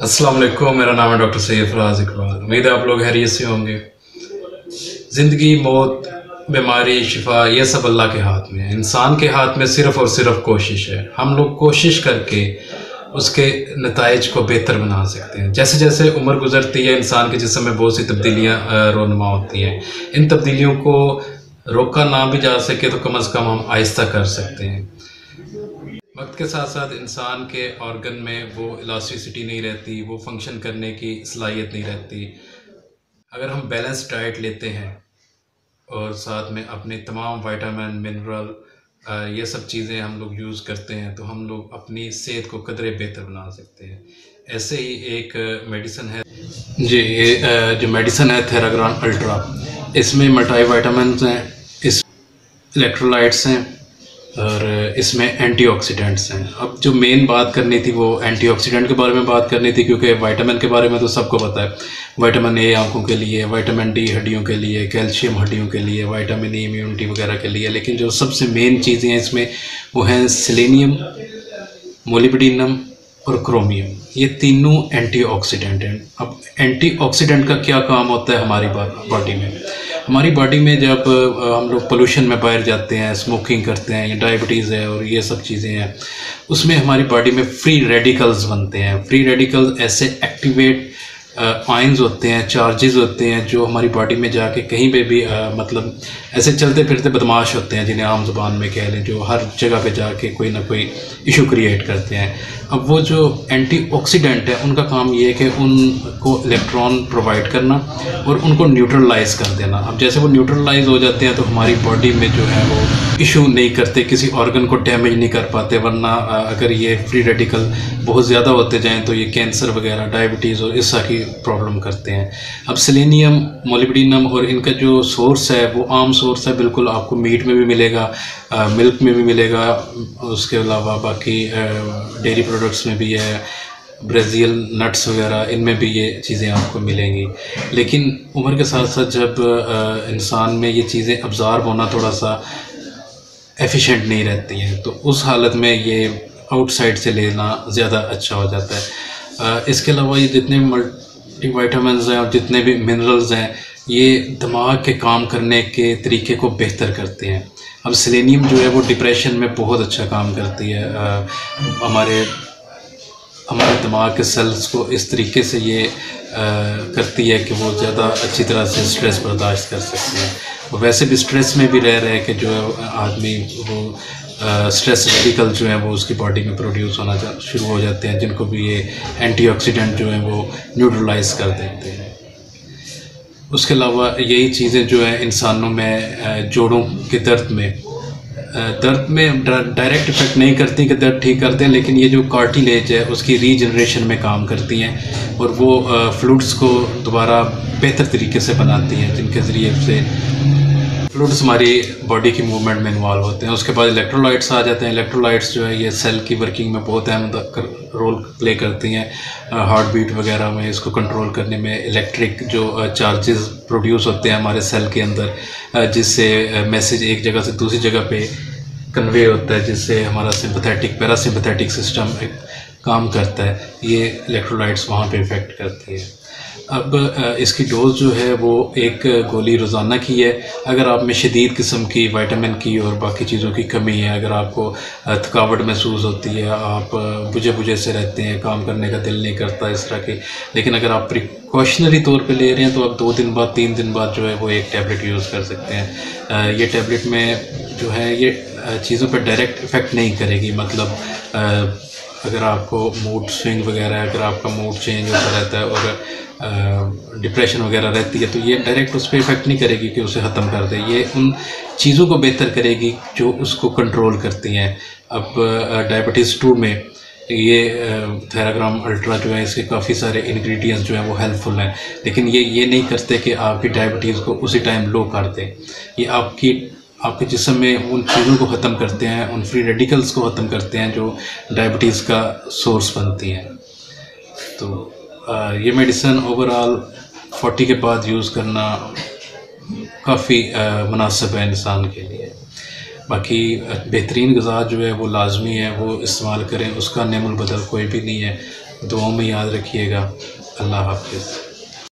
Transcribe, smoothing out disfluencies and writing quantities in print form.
अस्सलाम वालेकुम। मेरा नाम है डॉक्टर सैयद फराज इकबाल। उम्मीद है आप लोग खैरियत से होंगे। ज़िंदगी, मौत, बीमारी, शिफा, ये सब अल्लाह के हाथ में है। इंसान के हाथ में सिर्फ़ और सिर्फ कोशिश है। हम लोग कोशिश करके उसके नताइज को बेहतर बना सकते हैं। जैसे जैसे उम्र गुजरती है, इंसान के जिस्म में बहुत सी तब्दीलियाँ रोनुमा होती हैं। इन तब्दीलियों को रोका ना भी जा सके तो कम अज़ कम हम आहिस्ता कर सकते हैं। वक्त के साथ साथ इंसान के ऑर्गन में वो इलास्टिसिटी नहीं रहती, वो फंक्शन करने की सलाहियत नहीं रहती। अगर हम बैलेंस डाइट लेते हैं और साथ में अपने तमाम विटामिन, मिनरल, ये सब चीज़ें हम लोग यूज़ करते हैं तो हम लोग अपनी सेहत को कदरे बेहतर बना सकते हैं। ऐसे ही एक मेडिसिन है जी, ये जो मेडिसिन है थेराग्राम अल्ट्रा, इसमें मल्टी विटामिन्स हैं, इस इलेक्ट्रोलाइट्स हैं और इसमें एंटीऑक्सीडेंट्स हैं। अब जो मेन बात करनी थी वो एंटीऑक्सीडेंट के बारे में बात करनी थी, क्योंकि विटामिन के बारे में तो सबको पता है। विटामिन ए आंखों के लिए, विटामिन डी हड्डियों के लिए, कैल्शियम हड्डियों के लिए, विटामिन ई इम्यूनिटी वगैरह के लिए। लेकिन जो सबसे मेन चीज़ें हैं इसमें वो हैं सेलेनियम, मोलिब्डेनम और क्रोमियम। ये तीनों एंटीऑक्सीडेंट हैं। अब एंटीऑक्सीडेंट का क्या काम होता है हमारी बॉडी में? हमारी बॉडी में जब हम लोग पोल्यूशन में बाहर जाते हैं, स्मोकिंग करते हैं या डायबिटीज़ है और ये सब चीज़ें हैं, उसमें हमारी बॉडी में फ्री रेडिकल्स बनते हैं। फ्री रेडिकल्स ऐसे एक्टिवेट आयंस होते हैं, चार्जेस होते हैं जो हमारी बॉडी में जाके कहीं पे भी मतलब ऐसे चलते फिरते बदमाश होते हैं, जिन्हें आम ज़ुबान में कह लें, जो हर जगह पे जाके कोई ना कोई इशू क्रिएट करते हैं। अब वो जो एंटीऑक्सीडेंट है उनका काम ये है कि उनको इलेक्ट्रॉन प्रोवाइड करना और उनको न्यूट्रलाइज कर देना। अब जैसे वो न्यूट्रलाइज हो जाते हैं तो हमारी बॉडी में जो है वो इशू नहीं करते, किसी ऑर्गन को डैमेज नहीं कर पाते। वरना अगर ये फ्री रेडिकल बहुत ज़्यादा होते जाएँ तो ये कैंसर वगैरह, डायबिटीज़ और इस तरह की प्रॉब्लम करते हैं। अब सेलेनियम, मोलिब्डेनम और इनका जो सोर्स है वो आम सोर्स है, बिल्कुल आपको मीट में भी मिलेगा, मिल्क में भी मिलेगा, उसके अलावा बाकी डेयरी प्रोडक्ट्स में भी है, ब्राज़ील नट्स वगैरह, इनमें भी ये चीज़ें आपको मिलेंगी। लेकिन उम्र के साथ साथ जब इंसान में ये चीज़ें अब्ज़ॉर्ब होना थोड़ा सा एफिशिएंट नहीं रहती हैं तो उस हालत में ये आउटसाइड से लेना ज़्यादा अच्छा हो जाता है। इसके अलावा ये जितने मल्टीविटामिन्स हैं और जितने भी मिनरल्स हैं, ये दिमाग के काम करने के तरीके को बेहतर करते हैं। अब सेलेनियम जो है वो डिप्रेशन में बहुत अच्छा काम करती है। हमारे दिमाग के सेल्स को इस तरीके से ये करती है कि वो ज़्यादा अच्छी तरह से स्ट्रेस बर्दाश्त कर सकते हैं। वो वैसे भी स्ट्रेस में भी रह रहे हैं कि जो है आदमी वो स्ट्रेस रेडिकल जो है वो उसकी बॉडी में प्रोड्यूस होना शुरू हो जाते हैं, जिनको भी ये एंटीऑक्सीडेंट जो है वो न्यूट्रलाइज कर देते हैं। उसके अलावा यही चीज़ें जो है इंसानों में जोड़ों के दर्द में डायरेक्ट इफेक्ट नहीं करती कि दर्द ठीक करते हैं, लेकिन ये जो कार्टिलेज है उसकी रीजनरेशन में काम करती हैं और वो फ्लूइड्स को दोबारा बेहतर तरीके से बनाती हैं, जिनके ज़रिए से फ्लूइड्स हमारी बॉडी की मूवमेंट में इन्वॉल्व होते हैं। उसके बाद इलेक्ट्रोलाइट्स आ जाते हैं। इलेक्ट्रोलाइट्स जो है ये सेल की वर्किंग में बहुत अहम रोल प्ले करती हैं, हार्ट बीट वगैरह में इसको कंट्रोल करने में। इलेक्ट्रिक जो चार्जेस प्रोड्यूस होते हैं हमारे सेल के अंदर, जिससे मैसेज एक जगह से दूसरी जगह पे कन्वे होता है, जिससे हमारा सिंपैथेटिक पैरासिम्पैथेटिक सिस्टम काम करता है। ये इलेक्ट्रोलाइट्स वहाँ पे इफ़ेक्ट करती है। अब इसकी डोज जो है वो एक गोली रोज़ाना की है। अगर आप में शदीद किस्म की विटामिन की और बाकी चीज़ों की कमी है, अगर आपको थकावट महसूस होती है, आप बुझे से रहते हैं, काम करने का दिल नहीं करता इस तरह की, लेकिन अगर आप प्रिकॉशनरी तौर पे ले रहे हैं तो आप 2 दिन बाद 3 दिन बाद जो है वो एक टैबलेट यूज़ कर सकते हैं। ये टैबलेट में जो है ये चीज़ों पर डायरेक्ट इफ़ेक्ट नहीं करेगी। मतलब अगर आपको मूड स्विंग वगैरह, अगर आपका मूड चेंज होता रहता है और डिप्रेशन वगैरह रहती है तो ये डायरेक्ट उस पर इफ़ेक्ट नहीं करेगी कि उसे ख़त्म कर दे। ये उन चीज़ों को बेहतर करेगी जो उसको कंट्रोल करती हैं। अब डायबिटीज़ 2 में ये थेराग्राम अल्ट्रा जो है, इसके काफ़ी सारे इंग्रेडिएंट्स जो हैं वो हेल्पफुल हैं, लेकिन ये नहीं करते कि आपकी डायबिटीज़ को उसी टाइम लो कर दें। ये आपके जिस्म में उन चीज़ों को ख़त्म करते हैं, उन फ्री रेडिकल्स को ख़त्म करते हैं जो डायबिटीज़ का सोर्स बनती हैं। तो ये मेडिसिन ओवरऑल 40 के बाद यूज़ करना काफ़ी मुनासिब है इंसान के लिए। बाकी बेहतरीन ग़िज़ा जो है वो लाजमी है, वो इस्तेमाल करें, उसका नेमुल बदल कोई भी नहीं है। दुआओं में याद रखिएगा। अल्लाह हाफिज़।